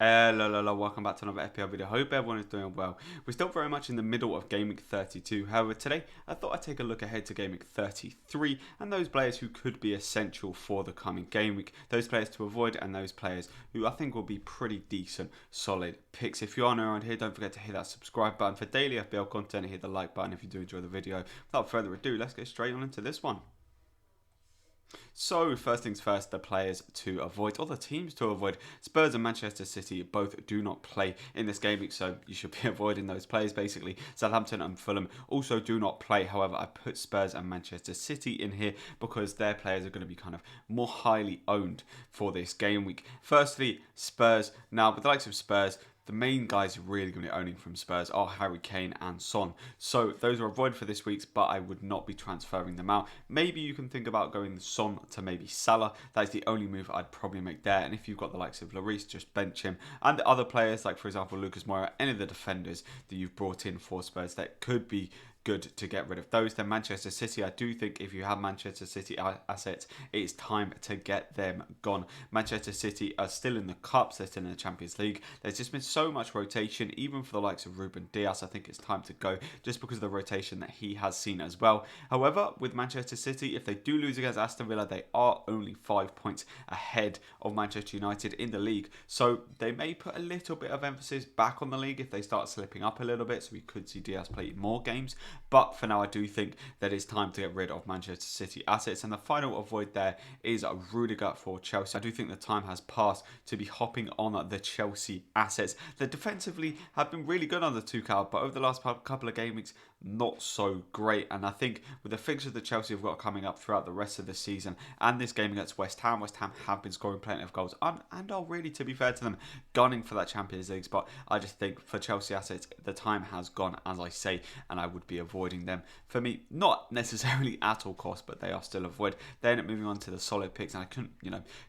Hello, welcome back to another FPL video. Hope everyone is doing well. We're still very much in the middle of Game Week 32. However, today I thought I'd take a look ahead to Game Week 33 and those players who could be essential for the coming game week. Those players to avoid and those players who I think will be pretty decent, solid picks. If you are new around here, don't forget to hit that subscribe button for daily FPL content and hit the like button if you do enjoy the video. Without further ado, let's get straight on into this one. So, first things first, the players to avoid, or the teams to avoid. Spurs and Manchester City both do not play in this game week, so you should be avoiding those players basically. Southampton and Fulham also do not play. However, I put Spurs and Manchester City in here because their players are going to be kind of more highly owned for this game week. Firstly, Spurs. Now, with the likes of Spurs, the main guys you're really going to be owning from Spurs are Harry Kane and Son. So those are avoided for this week's, but I would not be transferring them out. Maybe you can think about going Son to maybe Salah. That is the only move I'd probably make there. And if you've got the likes of Lloris, just bench him. And the other players, like for example Lucas Moura, any of the defenders that you've brought in for Spurs that could be good to get rid of those. Then Manchester City, I do think if you have Manchester City assets, it's time to get them gone. Manchester City are still in the Cups, they're still in the Champions League. There's just been so much rotation, even for the likes of Ruben Dias. I think it's time to go just because of the rotation that he has seen as well. However, with Manchester City, if they do lose against Aston Villa, they are only 5 points ahead of Manchester United in the league. So they may put a little bit of emphasis back on the league if they start slipping up a little bit. So we could see Dias play more games. But for now, I do think that it's time to get rid of Manchester City assets. And the final avoid there is Rudiger for Chelsea. I do think the time has passed to be hopping on the Chelsea assets that defensively have been really good under Tuchel, but over the last couple of game weeks, not so great. And I think with the fixtures that Chelsea have got coming up throughout the rest of the season and this game against West Ham have been scoring plenty of goals and are really, to be fair to them, gunning for that Champions League spot. I just think for Chelsea assets, the time has gone, as I say, and I would be avoiding them. For me, not necessarily at all costs, but they are still avoid. Then moving on to the solid picks, and I couldn't,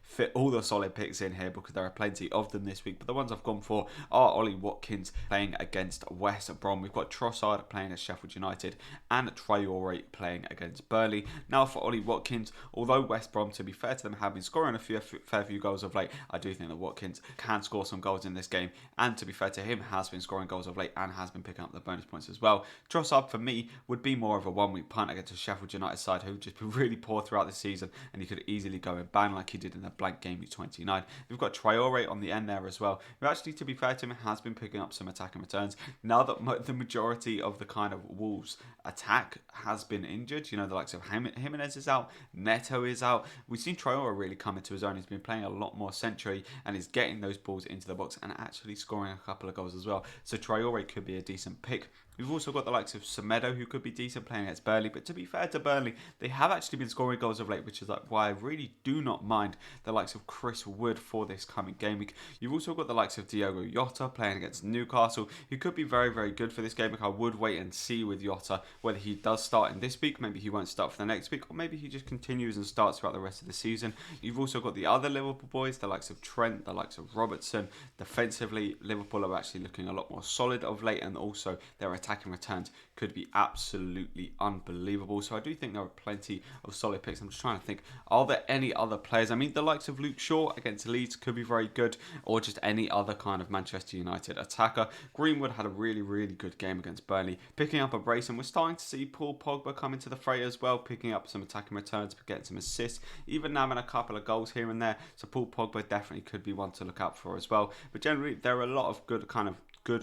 fit all the solid picks in here because there are plenty of them this week, but the ones I've gone for are Ollie Watkins playing against West Brom. We've got Trossard playing at Sheffield United and Traore playing against Burnley. Now for Ollie Watkins, although West Brom, to be fair to them, have been scoring a fair few goals of late, I do think that Watkins can score some goals in this game, and to be fair to him, has been scoring goals of late and has been picking up the bonus points as well. Trossard for me would be more of a 1 week punt against a Sheffield United side who've just been really poor throughout the season, and he could easily go and ban like he did in the blank game week 29. We've got Traore on the end there as well, who actually, to be fair to him, has been picking up some attacking returns. Now that the majority of the kind of Wolves attack has been injured, the likes of Jimenez is out, Neto is out. We've seen Traore really come into his own. He's been playing a lot more centrally and is getting those balls into the box and actually scoring a couple of goals as well. So Traore could be a decent pick. We've also got the likes of Semedo, who could be decent playing against Burnley, but to be fair to Burnley, they have actually been scoring goals of late, which is why I really do not mind the likes of Chris Wood for this coming game week. You've also got the likes of Diogo Yota playing against Newcastle, who could be very, very good for this game week. I would wait and see with Yota whether he does start in this week, maybe he won't start for the next week, or maybe he just continues and starts throughout the rest of the season. You've also got the other Liverpool boys, the likes of Trent, the likes of Robertson. Defensively, Liverpool are actually looking a lot more solid of late, and also their attacking returns could be absolutely unbelievable. So I do think there are plenty of solid picks. I'm just trying to think, are there any other players? I mean, the likes of Luke Shaw against Leeds could be very good, or just any other kind of Manchester United attacker. Greenwood had a really, really good game against Burnley, picking up a brace, and we're starting to see Paul Pogba come into the fray as well, picking up some attacking returns, getting some assists, even now having a couple of goals here and there. So Paul Pogba definitely could be one to look out for as well. But generally, there are a lot of good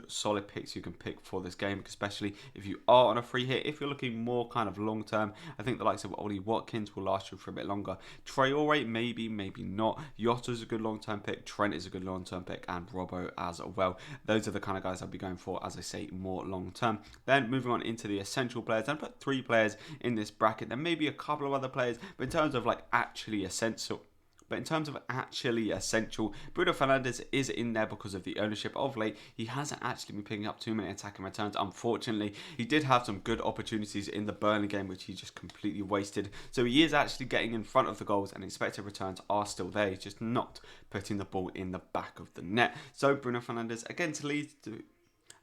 solid picks you can pick for this game, especially if you are on a free hit. If you're looking more kind of long term, I think the likes of Ollie Watkins will last you for a bit longer. Traore maybe not. Yota is a good long term pick, Trent is a good long term pick, and Robbo as well. Those are the kind of guys I'll be going for, as I say, more long term. Then moving on into the essential players, and put 3 players in this bracket. There may be a couple of other players, but in terms of actually essential, Bruno Fernandes is in there because of the ownership of late. He hasn't actually been picking up too many attacking returns, unfortunately. He did have some good opportunities in the Burnley game, which he just completely wasted. So he is actually getting in front of the goals, and expected returns are still there. He's just not putting the ball in the back of the net. So Bruno Fernandes against Leeds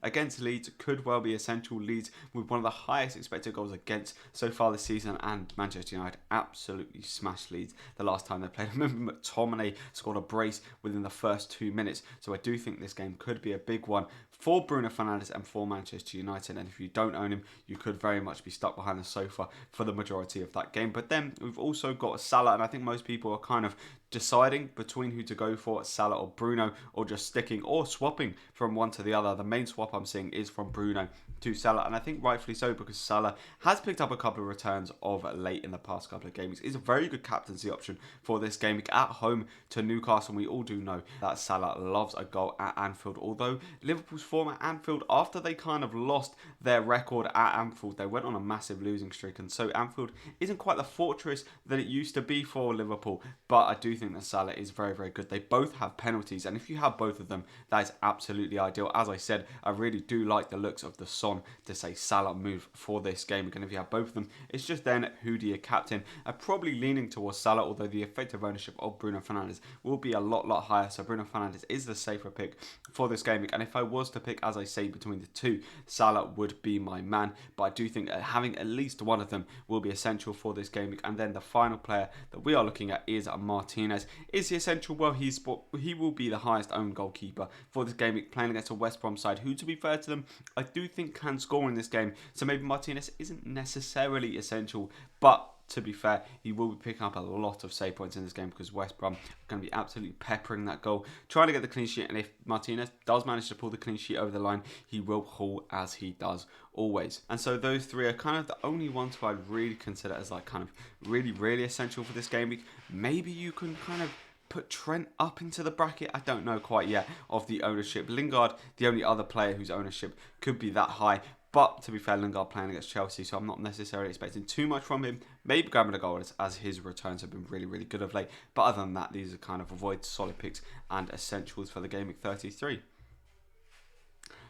against Leeds could well be essential. Leeds with one of the highest expected goals against so far this season, and Manchester United absolutely smashed Leeds the last time they played. I remember McTominay scored a brace within the first 2 minutes, so I do think this game could be a big one for Bruno Fernandes and for Manchester United. And if you don't own him, you could very much be stuck behind the sofa for the majority of that game. But then we've also got Salah, and I think most people are kind of deciding between who to go for, Salah or Bruno, or just sticking or swapping from one to the other. The main swap I'm seeing is from Bruno to Salah, and I think rightfully so, because Salah has picked up a couple of returns of late in the past couple of games. He's a very good captaincy option for this game at home to Newcastle. We all do know that Salah loves a goal at Anfield, although Liverpool's form at Anfield, after they kind of lost their record at Anfield, they went on a massive losing streak, and so Anfield isn't quite the fortress that it used to be for Liverpool. But I do think that Salah is very, very good. They both have penalties, and if you have both of them, that is absolutely ideal. As I said, I really do like the looks of the Son to say Salah move for this game. Again, if you have both of them, it's just then who do you captain? I'm probably leaning towards Salah, although the effective ownership of Bruno Fernandes will be a lot higher, so Bruno Fernandes is the safer pick for this game week. And if I was to pick, as I say, between the two, Salah would be my man, but I do think having at least one of them will be essential for this game week. And then the final player that we are looking at is Martinez. Is he essential? Well, he will be the highest owned goalkeeper for this game week, playing against a West Brom side who, to be fair to them, I do think can score in this game, so maybe Martinez isn't necessarily essential, but to be fair, he will be picking up a lot of save points in this game because West Brom are going to be absolutely peppering that goal, trying to get the clean sheet. And if Martinez does manage to pull the clean sheet over the line, he will haul as he does always. And so those three are kind of the only ones who I'd really consider as like kind of really essential for this game week. Maybe you can kind of put Trent up into the bracket. I don't know quite yet of the ownership. Lingard, the only other player whose ownership could be that high. But to be fair, Lingard playing against Chelsea, so I'm not necessarily expecting too much from him. Maybe grabbing a goal as his returns have been really good of late. But other than that, these are kind of avoid solid picks and essentials for the Game Week 33.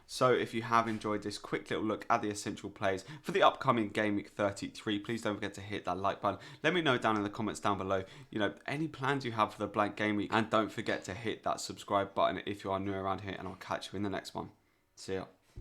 So if you have enjoyed this quick little look at the essential plays for the upcoming Game Week 33, please don't forget to hit that like button. Let me know down in the comments down below, any plans you have for the blank Game Week. And don't forget to hit that subscribe button if you are new around here, and I'll catch you in the next one. See ya.